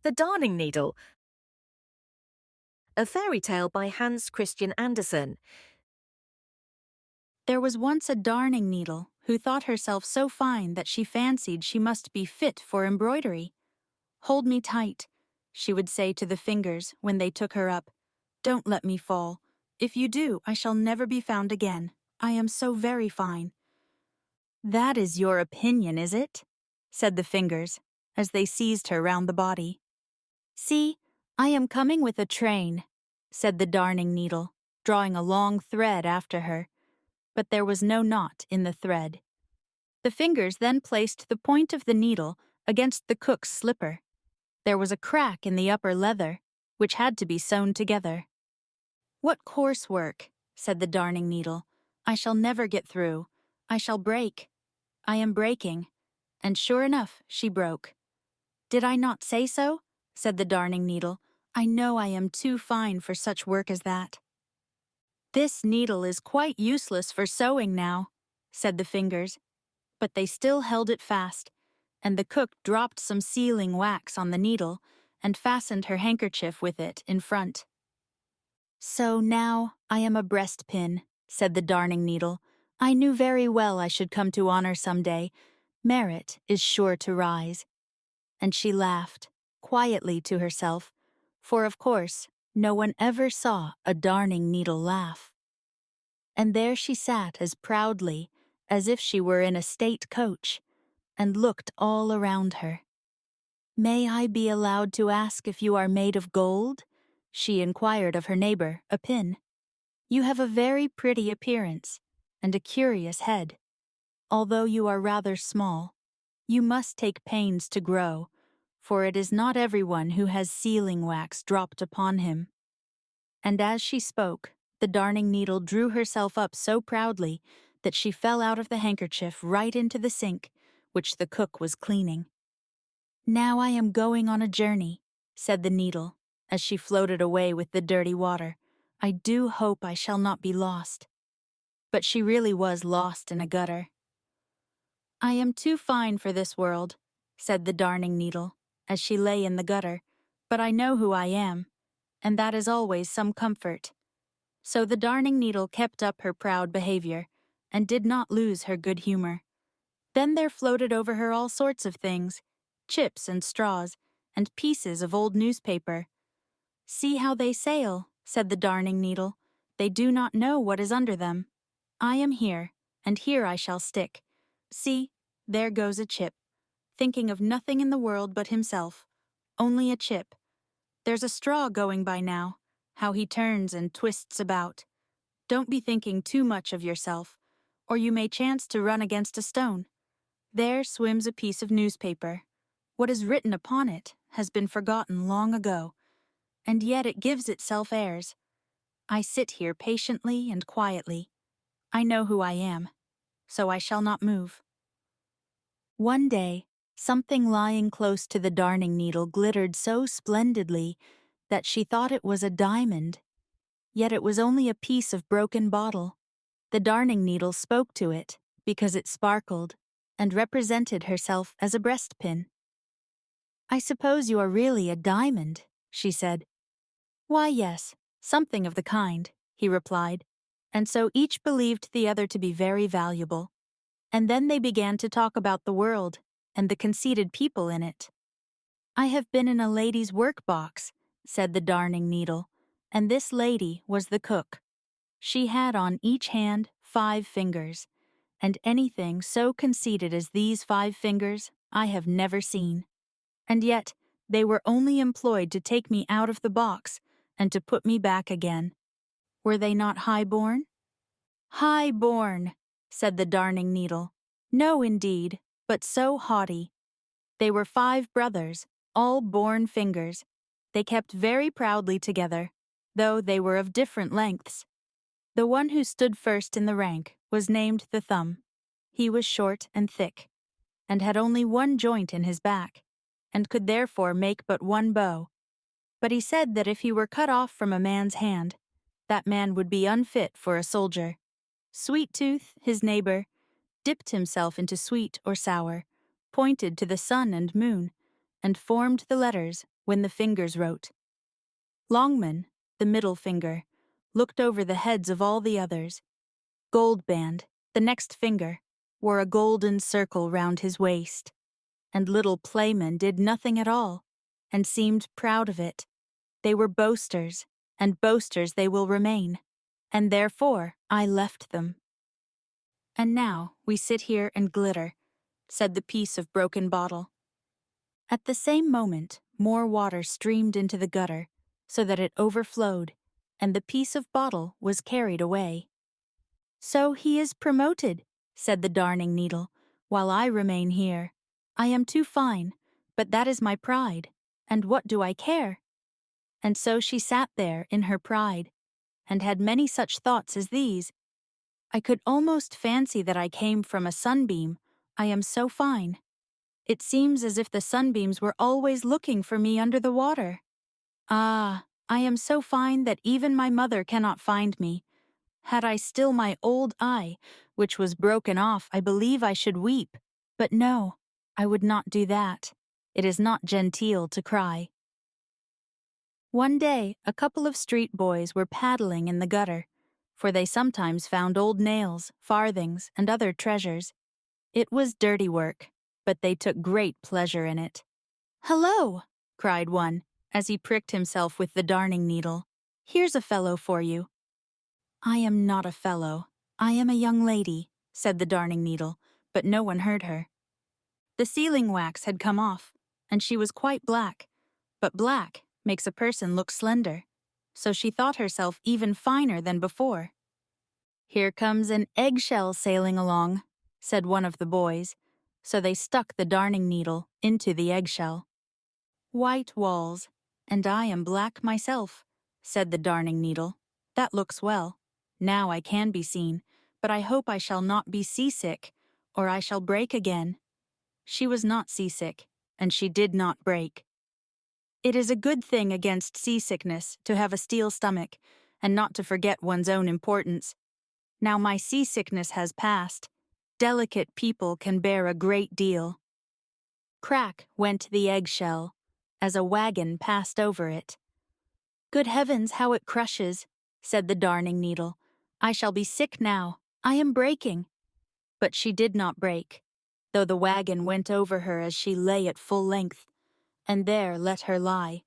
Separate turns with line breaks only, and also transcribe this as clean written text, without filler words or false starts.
The Darning Needle, a fairy tale by Hans Christian Andersen.
There was once a darning needle who thought herself so fine that she fancied she must be fit for embroidery. "Hold me tight," she would say to the fingers when they took her up. "Don't let me fall. If you do, I shall never be found again. I am so very fine." "That is your opinion, is it?" said the fingers, as they seized her round the body. "See, I am coming with a train," said the darning needle, drawing a long thread after her. But there was no knot in the thread. The fingers then placed the point of the needle against the cook's slipper. There was a crack in the upper leather, which had to be sewn together. "What coarse work," said the darning needle. "I shall never get through. I shall break. I am breaking." And sure enough, she broke. "Did I not say so?" said the darning needle. "I know I am too fine for such work as that." "This needle is quite useless for sewing now," said the fingers, but they still held it fast, and the cook dropped some sealing wax on the needle and fastened her handkerchief with it in front. "So now I am a breastpin," said the darning needle. "I knew very well I should come to honor some day. Merit is sure to rise." And she laughed, quietly to herself, for of course no one ever saw a darning needle laugh. And there she sat as proudly as if she were in a state coach, and looked all around her. "May I be allowed to ask if you are made of gold?" she inquired of her neighbor, a pin. "You have a very pretty appearance, and a curious head. Although you are rather small, you must take pains to grow, for it is not everyone who has sealing wax dropped upon him." And as she spoke, the darning needle drew herself up so proudly that she fell out of the handkerchief right into the sink, which the cook was cleaning. "Now I am going on a journey," said the needle, as she floated away with the dirty water. "I do hope I shall not be lost." But she really was lost in a gutter. "I am too fine for this world," said the darning needle, as she lay in the gutter, "but I know who I am, and that is always some comfort." So the darning needle kept up her proud behavior, and did not lose her good humor. Then there floated over her all sorts of things, chips and straws, and pieces of old newspaper. "See how they sail," said the darning needle. "They do not know what is under them. I am here, and here I shall stick. See, there goes a chip, thinking of nothing in the world but himself. Only a chip. There's a straw going by now, how he turns and twists about. Don't be thinking too much of yourself, or you may chance to run against a stone. There swims a piece of newspaper. What is written upon it has been forgotten long ago, and yet it gives itself airs. I sit here patiently and quietly. I know who I am, so I shall not move." One day, something lying close to the darning needle glittered so splendidly that she thought it was a diamond. Yet it was only a piece of broken bottle. The darning needle spoke to it because it sparkled and represented herself as a breastpin. "I suppose you are really a diamond," she said. "Why, yes, something of the kind," he replied, and so each believed the other to be very valuable. And then they began to talk about the world and the conceited people in it. "I have been in a lady's work-box," said the darning needle, and this lady was the cook. She had on each hand 5 fingers, and anything so conceited as these 5 fingers I have never seen. And yet they were only employed to take me out of the box and to put me back again. Were they not high-born? "High-born," said the darning needle. "No, indeed, but so haughty. They were 5 brothers, all born fingers. They kept very proudly together, though they were of different lengths. The one who stood first in the rank was named the thumb. He was short and thick, and had only one joint in his back, and could therefore make but one bow. But he said that if he were cut off from a man's hand, that man would be unfit for a soldier. Sweet Tooth, his neighbor, dipped himself into sweet or sour, pointed to the sun and moon, and formed the letters when the fingers wrote. Longman, the middle finger, looked over the heads of all the others. Goldband, the next finger, wore a golden circle round his waist, and little Playman did nothing at all, and seemed proud of it. They were boasters, and boasters they will remain, and therefore I left them. And now we sit here and glitter, said the piece of broken bottle. At the same moment, more water streamed into the gutter, so that it overflowed, and the piece of bottle was carried away. So he is promoted, said the Darning Needle, while I remain here. I am too fine, but that is my pride, and what do I care? And so she sat there in her pride, and had many such thoughts as these. I could almost fancy that I came from a sunbeam, I am so fine. It seems as if the sunbeams were always looking for me under the water. Ah, I am so fine that even my mother cannot find me. Had I still my old eye, which was broken off, I believe I should weep. But no, I would not do that. It is not genteel to cry. One day, a couple of street boys were paddling in the gutter, for they sometimes found old nails, farthings, and other treasures. It was dirty work, but they took great pleasure in it. "Hello!" cried one, as he pricked himself with the darning needle. "Here's a fellow for you." "I am not a fellow. I am a young lady," said the darning needle, but no one heard her. The sealing wax had come off, and she was quite black, but black makes a person look slender, so she thought herself even finer than before. "Here comes an eggshell sailing along," said one of the boys, so they stuck the darning needle into the eggshell. "White walls, and I am black myself," said the darning needle. "That looks well. Now I can be seen, but I hope I shall not be seasick, or I shall break again." She was not seasick, and she did not break. It is a good thing against seasickness to have a steel stomach, and not to forget one's own importance. Now my seasickness has passed. Delicate people can bear a great deal. Crack went the eggshell, as a wagon passed over it. "Good heavens, how it crushes," said the darning needle. "I shall be sick now. I am breaking." But she did not break, though the wagon went over her as she lay at full length, and there let her lie.